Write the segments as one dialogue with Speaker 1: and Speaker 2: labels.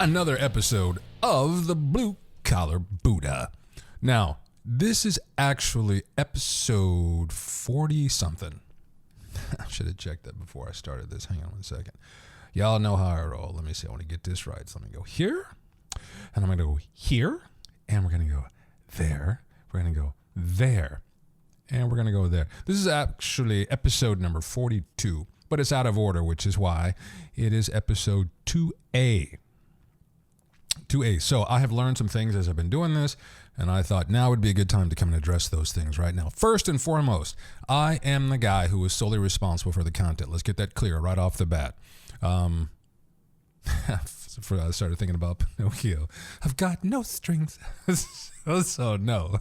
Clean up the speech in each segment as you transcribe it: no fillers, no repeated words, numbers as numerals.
Speaker 1: another episode of the Blue Collar Buddha. Now, this is actually episode 40-something. I should have checked that before I started this. Hang on one second. Y'all know how I roll. Let me see. I want to get this right. So let me go here, and I'm going to go here, and we're going to go there. We're going to go there, and we're going to go there. This is actually episode number 42, but it's out of order, which is why it is episode 2A. 2A. So I have learned some things as I've been doing this, and I thought now would be a good time to come and address those things right now. First and foremost, I am the guy who is solely responsible for the content. Let's get that clear right off the bat. I started thinking about Pinocchio. I've got no strings. so no,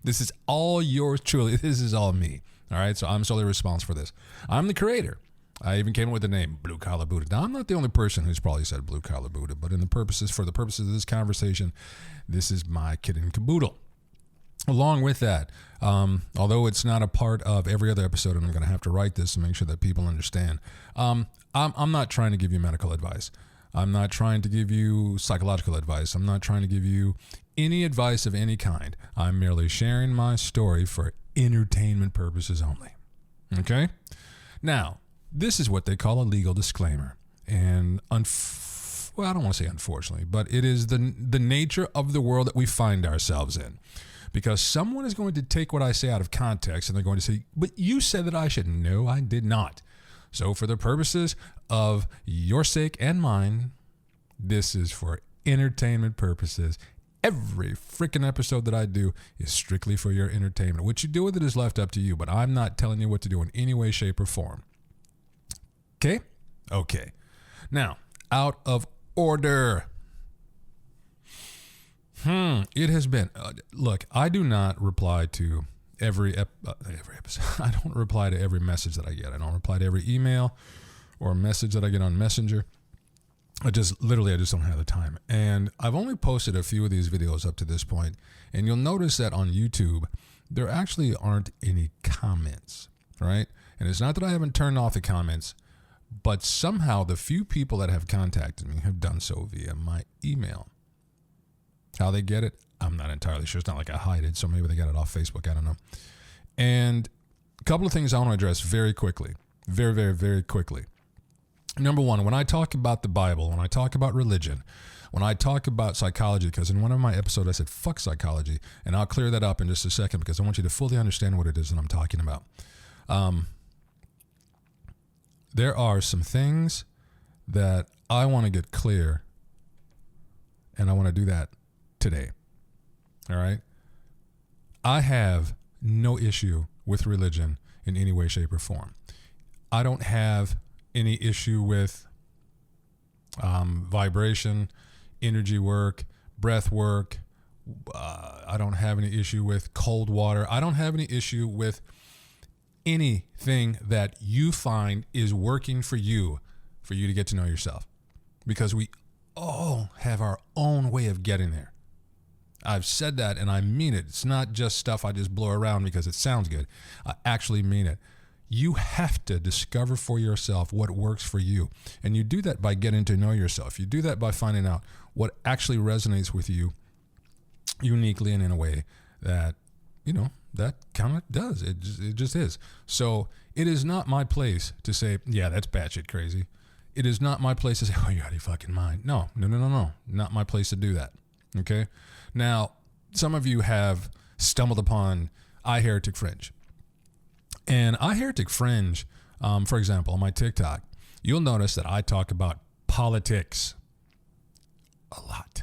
Speaker 1: this is all yours truly. This is all me. All right, so I'm solely responsible for this. I'm the creator. I even came up with the name Blue Collar Buddha. Now, I'm not the only person who's probably said Blue Collar Buddha, but for the purposes of this conversation, this is my kit and caboodle. Along with that, although it's not a part of every other episode, and I'm going to have to write this to make sure that people understand, I'm not trying to give you medical advice. I'm not trying to give you psychological advice. I'm not trying to give you any advice of any kind. I'm merely sharing my story for entertainment purposes only. Okay? Now, this is what they call a legal disclaimer. And, I don't want to say unfortunately, but it is the nature of the world that we find ourselves in. Because someone is going to take what I say out of context and they're going to say, but you said that I should. No, I did not. So for the purposes of your sake and mine, this is for entertainment purposes. Every freaking episode that I do is strictly for your entertainment. What you do with it is left up to you, but I'm not telling you what to do in any way, shape, or form. Okay? Okay. Now, out of order. It has been, look, I do not reply to every episode. I don't reply to every message that I get. I don't reply to every email or message that I get on Messenger. I just don't have the time. And I've only posted a few of these videos up to this point. And you'll notice that on YouTube, there actually aren't any comments, right? And it's not that I haven't turned off the comments, but somehow the few people that have contacted me have done so via my email. How they get it, I'm not entirely sure. It's not like I hide it, so maybe they got it off Facebook. I don't know. And a couple of things I want to address very quickly. Very, very, very quickly. Number one, when I talk about the Bible, when I talk about religion, when I talk about psychology, because in one of my episodes I said, fuck psychology, and I'll clear that up in just a second because I want you to fully understand what it is that I'm talking about. There are some things that I want to get clear, and I want to do that today. All right? I have no issue with religion in any way, shape, or form. I don't have any issue with vibration, energy work, breath work. I don't have any issue with cold water. I don't have any issue with anything that you find is working for you to get to know yourself. Because we all have our own way of getting there. I've said that and I mean it. It's not just stuff I just blow around because it sounds good. I actually mean it. You have to discover for yourself what works for you. And you do that by getting to know yourself. You do that by finding out what actually resonates with you uniquely and in a way that, that kind of does. It just is. So it is not my place to say, yeah, that's batshit crazy. It is not my place to say, oh, you're out of your fucking mind. No. Not my place to do that. Okay? Now, some of you have stumbled upon iHeretic Fringe. And iHeretic Fringe, for example, on my TikTok, you'll notice that I talk about politics a lot.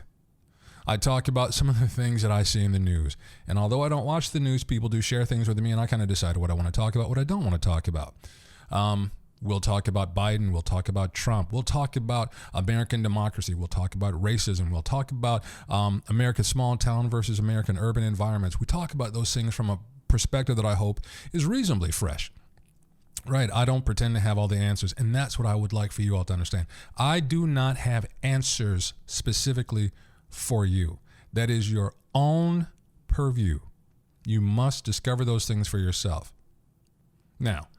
Speaker 1: I talk about some of the things that I see in the news. And although I don't watch the news, people do share things with me, and I kind of decide what I want to talk about, what I don't want to talk about. We'll talk about Biden. We'll talk about Trump. We'll talk about American democracy. We'll talk about racism. We'll talk about America's small town versus American urban environments. We talk about those things from a perspective that I hope is reasonably fresh. Right? I don't pretend to have all the answers, and that's what I would like for you all to understand. I do not have answers specifically for you. That is your own purview. You must discover those things for yourself. Now,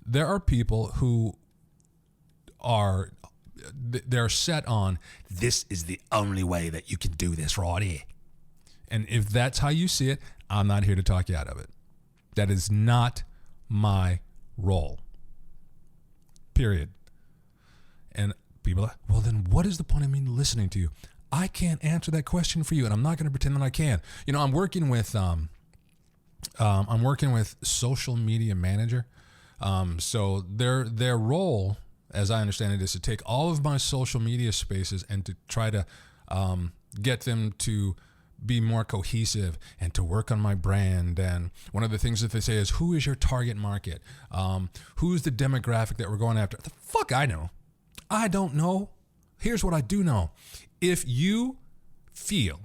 Speaker 1: there are people who are they're set on, this is the only way that you can do this right here. And if that's how you see it, I'm not here to talk you out of it. That is not my role. Period. And people are, well, then what is the point of me listening to you? I can't answer that question for you, and I'm not going to pretend that I can. I'm working with social media manager. So their role, as I understand it, is to take all of my social media spaces and to try to get them to be more cohesive and to work on my brand. And one of the things that they say is, who is your target market? Who's the demographic that we're going after? The fuck I know. I don't know. Here's what I do know. If you feel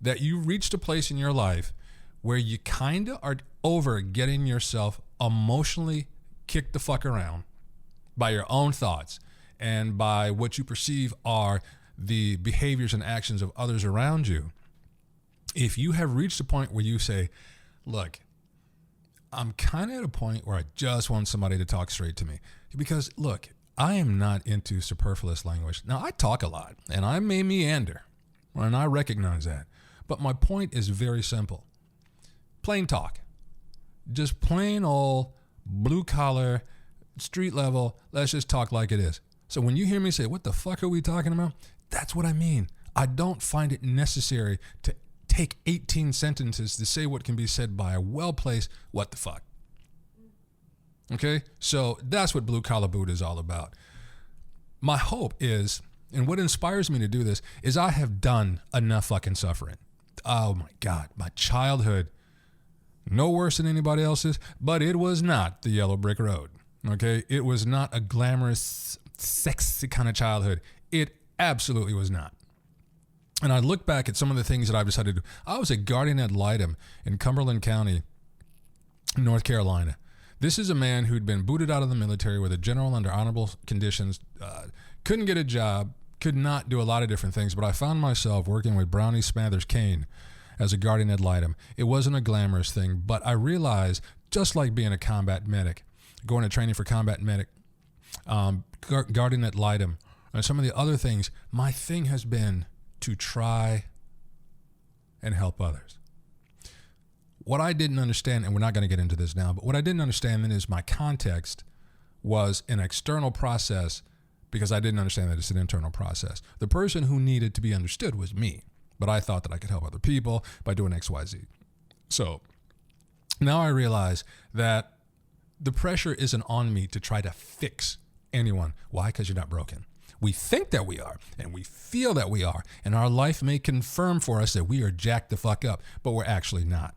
Speaker 1: that you reached a place in your life where you kind of are over getting yourself emotionally kicked the fuck around by your own thoughts and by what you perceive are the behaviors and actions of others around you, if you have reached a point where you say, look, I'm kind of at a point where I just want somebody to talk straight to me. Because, look, I am not into superfluous language. Now, I talk a lot, and I may meander, and I recognize that. But my point is very simple. Plain talk. Just plain old, blue-collar, street level, let's just talk like it is. So when you hear me say, what the fuck are we talking about? That's what I mean. I don't find it necessary to take 18 sentences to say what can be said by a well-placed what the fuck. Okay? So that's what Blue Collar Buddha is all about. My hope is, and what inspires me to do this, is I have done enough fucking suffering. Oh my God, my childhood, no worse than anybody else's, but it was not the yellow brick road. Okay? It was not a glamorous, sexy kind of childhood. It absolutely was not. And I look back at some of the things that I've decided to do. I was a guardian ad litem in Cumberland County, North Carolina. This is a man who'd been booted out of the military with a general under honorable conditions, couldn't get a job, could not do a lot of different things, but I found myself working with Brownie Smathers Kane as a guardian ad litem. It wasn't a glamorous thing, but I realized, just like being a combat medic, going to training for combat medic, guardian ad litem, and some of the other things, my thing has been to try and help others. What I didn't understand, and we're not going to get into this now, but what I didn't understand then is my context was an external process because I didn't understand that it's an internal process. The person who needed to be understood was me, but I thought that I could help other people by doing X, Y, Z. So now I realize that the pressure isn't on me to try to fix anyone. Why? Because you're not broken. We think that we are, and we feel that we are, and our life may confirm for us that we are jacked the fuck up, but we're actually not.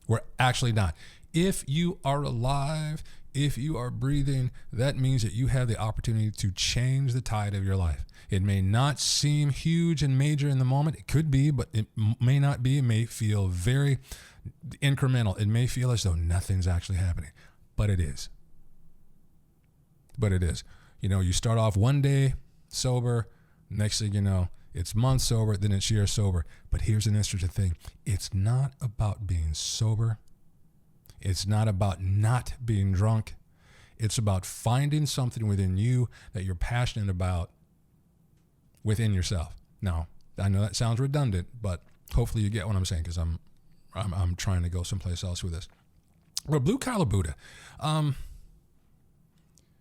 Speaker 1: We're actually not. If you are alive, if you are breathing, that means that you have the opportunity to change the tide of your life. It may not seem huge and major in the moment. It could be, but it may not be. It may feel very incremental. It may feel as though nothing's actually happening, but it is. But it is. You start off one day sober, next thing you know, it's months sober, then it's years sober. But here's an interesting thing. It's not about being sober. It's not about not being drunk. It's about finding something within you that you're passionate about within yourself. Now, I know that sounds redundant, but hopefully you get what I'm saying because I'm trying to go someplace else with this. Well, Blue Collar Buddha.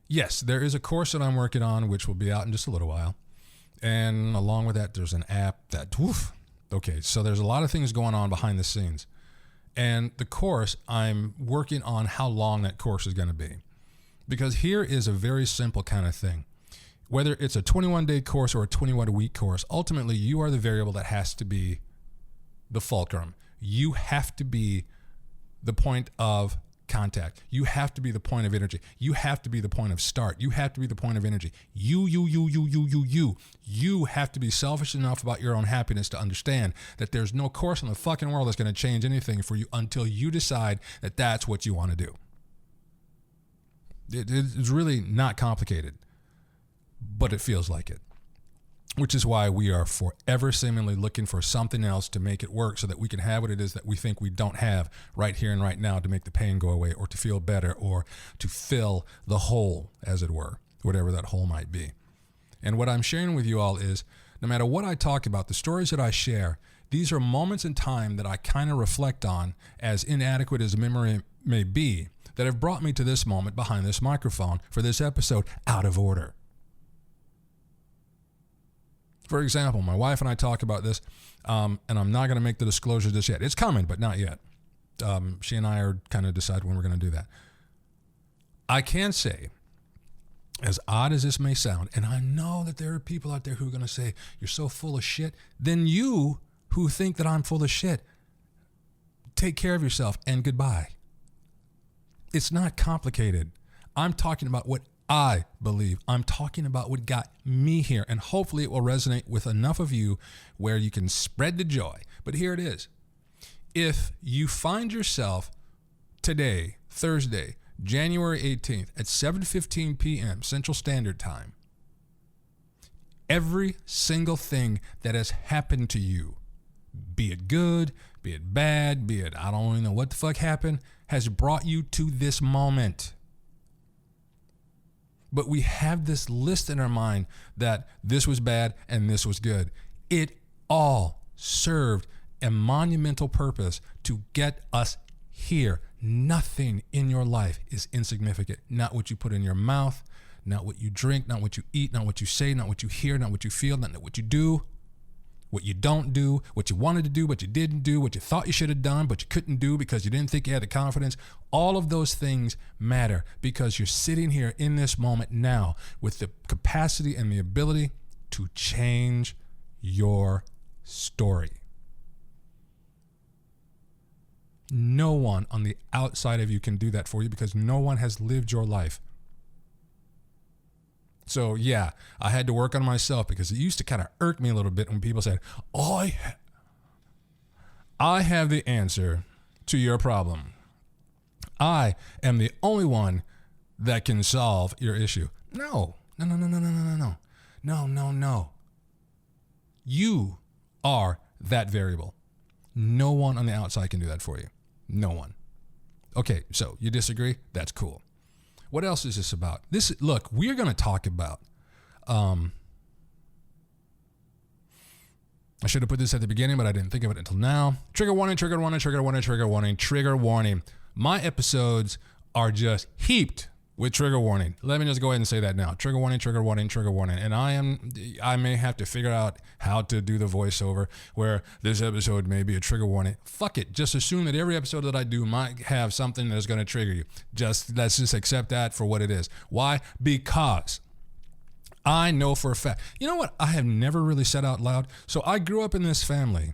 Speaker 1: Yes, there is a course that I'm working on, which will be out in just a little while. And along with that, there's an app that, okay, so there's a lot of things going on behind the scenes. And the course, I'm working on how long that course is going to be. Because here is a very simple kind of thing. Whether it's a 21-day course or a 21-week course, ultimately you are the variable that has to be the fulcrum. You have to be the point of contact. You have to be the point of energy. You have to be the point of start. You have to be the point of energy. You have to be selfish enough about your own happiness to understand that there's no course in the fucking world that's going to change anything for you until you decide that that's what you want to do. It's really not complicated, but it feels like it. Which is why we are forever seemingly looking for something else to make it work so that we can have what it is that we think we don't have right here and right now to make the pain go away or to feel better or to fill the hole, as it were, whatever that hole might be. And what I'm sharing with you all is, no matter what I talk about, the stories that I share, these are moments in time that I kind of reflect on, as inadequate as memory may be, that have brought me to this moment behind this microphone for this episode out of order. For example, my wife and I talk about this, and I'm not going to make the disclosure just yet. It's coming, but not yet. She and I are kind of deciding when we're going to do that. I can say, as odd as this may sound, and I know that there are people out there who are going to say, you're so full of shit, then you who think that I'm full of shit, take care of yourself and goodbye. It's not complicated. I'm talking about what I believe. I'm talking about what got me here, and hopefully it will resonate with enough of you where you can spread the joy. But here it is. If you find yourself today, Thursday, January 18th at 7:15 p.m. Central Standard Time, every single thing that has happened to you, be it good, be it bad, be it I don't even know what the fuck happened, has brought you to this moment. But we have this list in our mind that this was bad and this was good. It all served a monumental purpose to get us here. Nothing in your life is insignificant. Not what you put in your mouth, not what you drink, not what you eat, not what you say, not what you hear, not what you feel, not what you do, what you don't do, what you wanted to do, what you didn't do, what you thought you should have done, but you couldn't do because you didn't think you had the confidence. All of those things matter because you're sitting here in this moment now with the capacity and the ability to change your story. No one on the outside of you can do that for you because no one has lived your life. So yeah, I had to work on myself because it used to kind of irk me a little bit when people said, oh, I have the answer to your problem. I am the only one that can solve your issue. No. You are that variable. No one on the outside can do that for you. No one. Okay, so you disagree? That's cool. What else is this about? Look, we're going to talk about, I should have put this at the beginning, but I didn't think of it until now. Trigger warning, trigger warning, trigger warning, trigger warning, trigger warning. My episodes are just heaped with trigger warning. Let me just go ahead and say that now. Trigger warning, trigger warning, trigger warning. And I may have to figure out how to do the voiceover where this episode may be a trigger warning. Fuck it. Just assume that every episode that I do might have something that's going to trigger you. Let's just accept that for what it is. Why? Because I know for a fact. You know what I have never really said out loud? So I grew up in this family.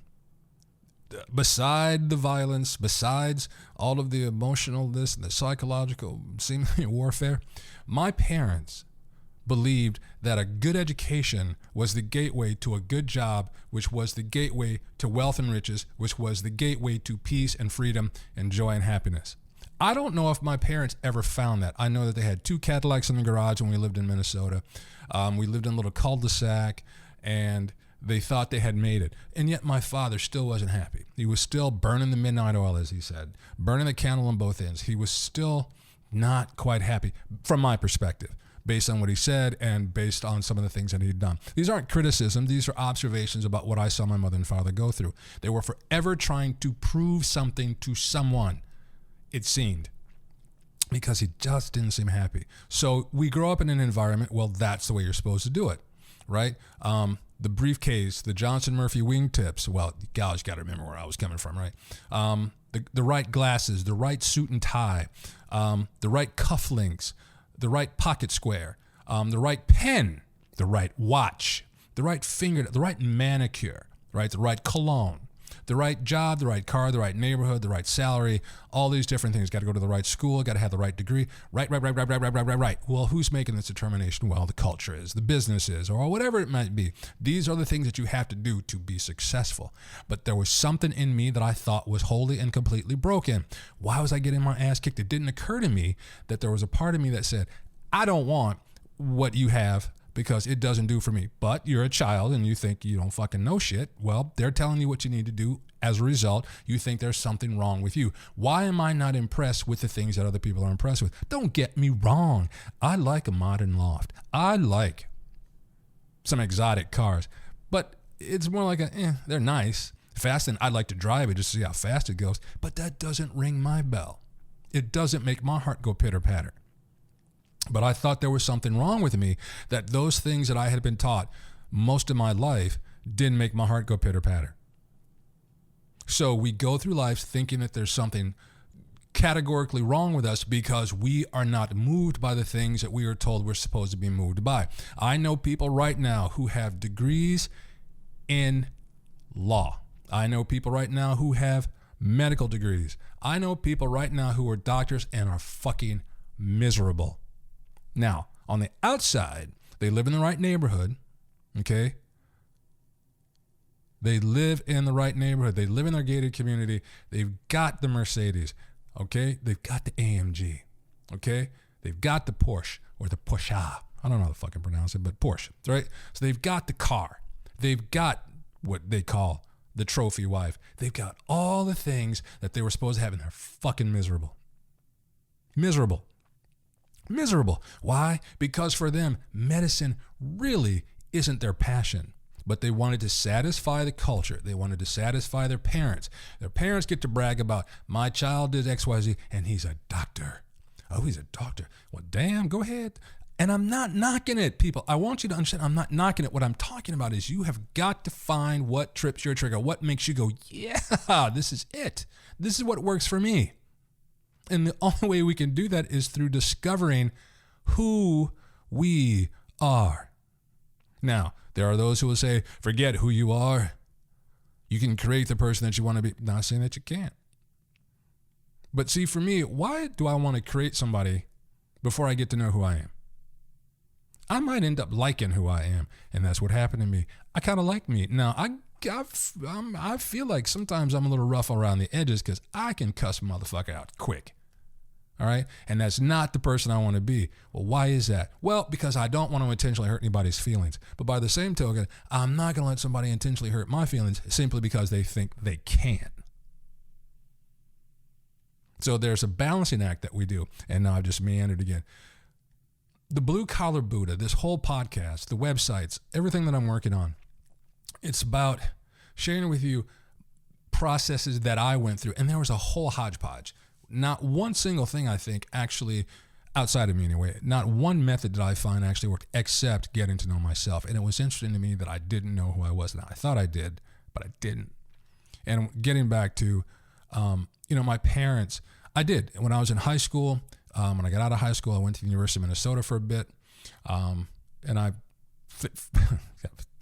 Speaker 1: Beside the violence, besides all of the emotional, this and the psychological seemingly warfare, my parents believed that a good education was the gateway to a good job, which was the gateway to wealth and riches, which was the gateway to peace and freedom and joy and happiness. I don't know if my parents ever found that. I know that they had 2 Cadillacs in the garage when we lived in Minnesota. We lived in a little cul-de-sac, and they thought they had made it. And yet my father still wasn't happy. He was still burning the midnight oil, as he said, burning the candle on both ends. He was still not quite happy from my perspective, based on what he said and based on some of the things that he'd done. These aren't criticism. These are observations about what I saw my mother and father go through. They were forever trying to prove something to someone, it seemed, because he just didn't seem happy. So we grow up in an environment, well, that's the way you're supposed to do it, right? The briefcase, the Johnson Murphy wingtips. Well, you guys got to remember where I was coming from, right? The right glasses, the right suit and tie, the right cufflinks, the right pocket square, the right pen, the right watch, the right finger, the right manicure, right? The right cologne, the right job, the right car, the right neighborhood, the right salary, all these different things. Got to go to the right school, got to have the right degree. Right. Well, who's making this determination? Well, the culture is, the business is, or whatever it might be. These are the things that you have to do to be successful. But there was something in me that I thought was wholly and completely broken. Why was I getting my ass kicked? It didn't occur to me that there was a part of me that said, I don't want what you have, because it doesn't do for me. But you're a child and you think you don't fucking know shit. Well, they're telling you what you need to do. As a result, you think there's something wrong with you. Why am I not impressed with the things that other people are impressed with? Don't get me wrong. I like a modern loft. I like some exotic cars. But it's more like they're nice. Fast, and I'd like to drive it just to see how fast it goes. But that doesn't ring my bell. It doesn't make my heart go pitter-patter. But I thought there was something wrong with me, that those things that I had been taught most of my life didn't make my heart go pitter-patter. So we go through life thinking that there's something categorically wrong with us because we are not moved by the things that we are told we're supposed to be moved by. I know people right now who have degrees in law. I know people right now who have medical degrees. I know people right now who are doctors and are fucking miserable. Now, on the outside, they live in the right neighborhood, okay? They live in the right neighborhood. They live in their gated community. They've got the Mercedes, okay? They've got the AMG, okay? They've got the Porsche or the Porsche. I don't know how to fucking pronounce it, but Porsche, right? So they've got the car. They've got what they call the trophy wife. They've got all the things that they were supposed to have, and they're fucking miserable. Miserable. Why? Because for them, medicine really isn't their passion. But they wanted to satisfy the culture. They wanted to satisfy their parents. Their parents get to brag about, my child did XYZ, and he's a doctor. Oh, he's a doctor. Well, damn, go ahead. And I'm not knocking it, people. I want you to understand, I'm not knocking it. What I'm talking about is you have got to find what trips your trigger, what makes you go, yeah, this is it. This is what works for me. And the only way we can do that is through discovering who we are. Now, there are those who will say, forget who you are. You can create the person that you want to be. Not saying that you can't. But see, for me, why do I want to create somebody before I get to know who I am? I might end up liking who I am, and that's what happened to me. I kind of like me. Now, I feel like sometimes I'm a little rough around the edges because I can cuss a motherfucker out quick. All right? And that's not the person I want to be. Well, why is that? Well, because I don't want to intentionally hurt anybody's feelings. But by the same token, I'm not going to let somebody intentionally hurt my feelings simply because they think they can. So there's a balancing act that we do. And now I've just meandered again. The Blue Collar Buddha, this whole podcast, the websites, everything that I'm working on, it's about sharing with you processes that I went through. And there was a whole hodgepodge. Not one single thing, I think, actually, outside of me anyway, not one method did I find actually worked except getting to know myself. And it was interesting to me that I didn't know who I was. Now, I thought I did, but I didn't. And getting back to, my parents, I did. When I was in high school, when I got out of high school, I went to the University of Minnesota for a bit. And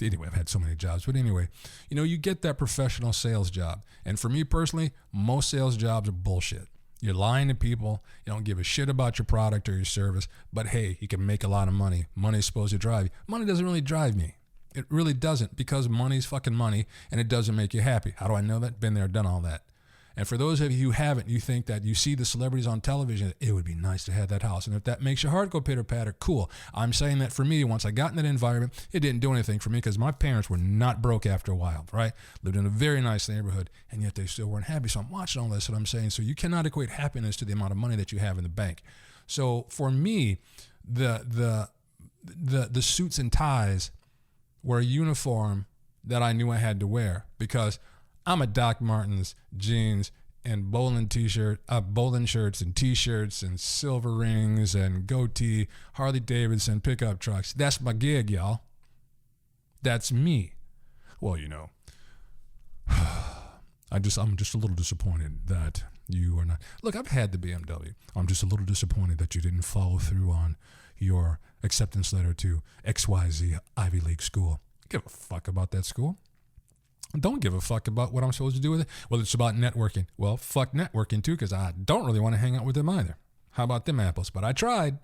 Speaker 1: anyway, I've had so many jobs. But anyway, you get that professional sales job. And for me personally, most sales jobs are bullshit. You're lying to people. You don't give a shit about your product or your service. But hey, you can make a lot of money. Money's supposed to drive you. Money doesn't really drive me. It really doesn't, because money's fucking money and it doesn't make you happy. How do I know that? Been there, done all that. And for those of you who haven't, you think that you see the celebrities on television, it would be nice to have that house. And if that makes your heart go pitter-patter, cool. I'm saying that for me, once I got in that environment, it didn't do anything for me because my parents were not broke after a while, right? Lived in a very nice neighborhood, and yet they still weren't happy. So I'm watching all this and I'm saying, so you cannot equate happiness to the amount of money that you have in the bank. So for me, the suits and ties were a uniform that I knew I had to wear because I'm a Doc Martens jeans and bowling shirts and t-shirts and silver rings and goatee, Harley Davidson pickup trucks. That's my gig, y'all. That's me. Well, I'm just a little disappointed that you are not. Look, I've had the BMW. I'm just a little disappointed that you didn't follow through on your acceptance letter to XYZ Ivy League school. Give a fuck about that school. Don't give a fuck about what I'm supposed to do with it. Well, it's about networking. Well, fuck networking too, because I don't really want to hang out with them either. How about them apples? But I tried.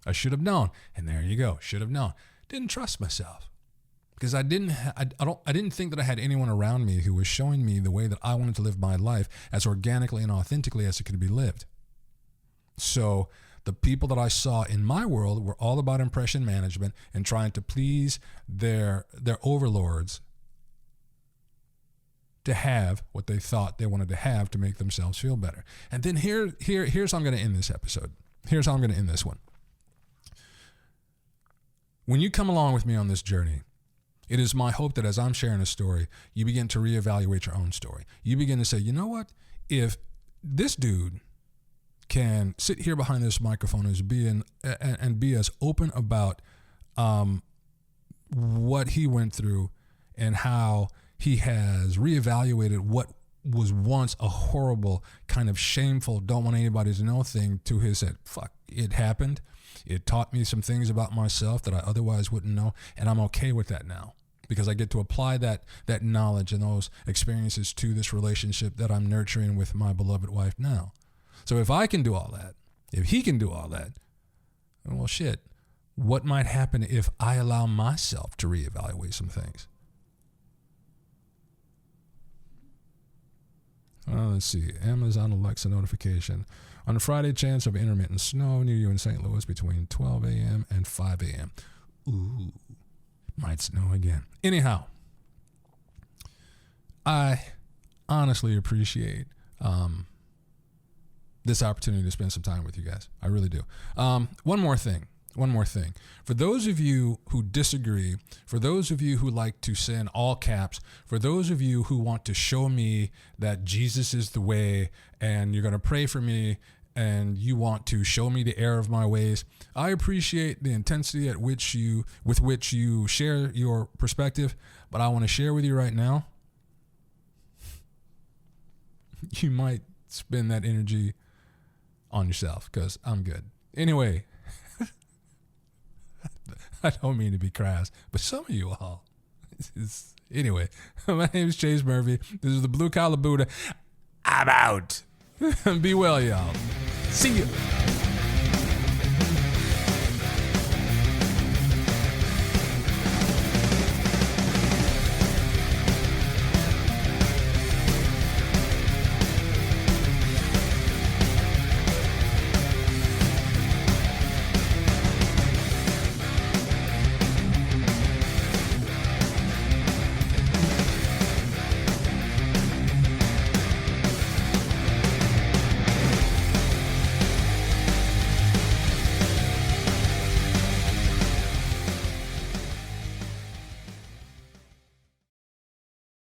Speaker 1: I should have known. And there you go. Should have known. Didn't trust myself because I didn't think that I had anyone around me who was showing me the way that I wanted to live my life as organically and authentically as it could be lived. So the people that I saw in my world were all about impression management and trying to please their overlords to have what they thought they wanted to have to make themselves feel better. And then here's how I'm going to end this episode. Here's how I'm going to end this one. When you come along with me on this journey, it is my hope that as I'm sharing a story, you begin to reevaluate your own story. You begin to say, you know what? If this dude can sit here behind this microphone and be as open about what he went through and how he has reevaluated what was once a horrible, kind of shameful, don't want anybody to know thing to his head. Fuck, it happened. It taught me some things about myself that I otherwise wouldn't know, and I'm okay with that now because I get to apply that knowledge and those experiences to this relationship that I'm nurturing with my beloved wife now. So if I can do all that, if he can do all that, well, shit, what might happen if I allow myself to reevaluate some things? Let's see. Amazon Alexa notification. On a Friday, chance of intermittent snow near you in St. Louis between 12 a.m. and 5 a.m. Ooh, might snow again. Anyhow, I honestly appreciate this opportunity to spend some time with you guys. I really do. One more thing. For those of you who disagree, for those of you who like to say in all caps, for those of you who want to show me that Jesus is the way and you're going to pray for me and you want to show me the error of my ways, I appreciate the intensity with which you share your perspective, but I want to share with you right now, you might spend that energy on yourself because I'm good. Anyway, I don't mean to be crass, but some of you all. Anyway, my name is Chase Murphy. This is the Blue Collar Buddha. I'm out. Be well, y'all. See you.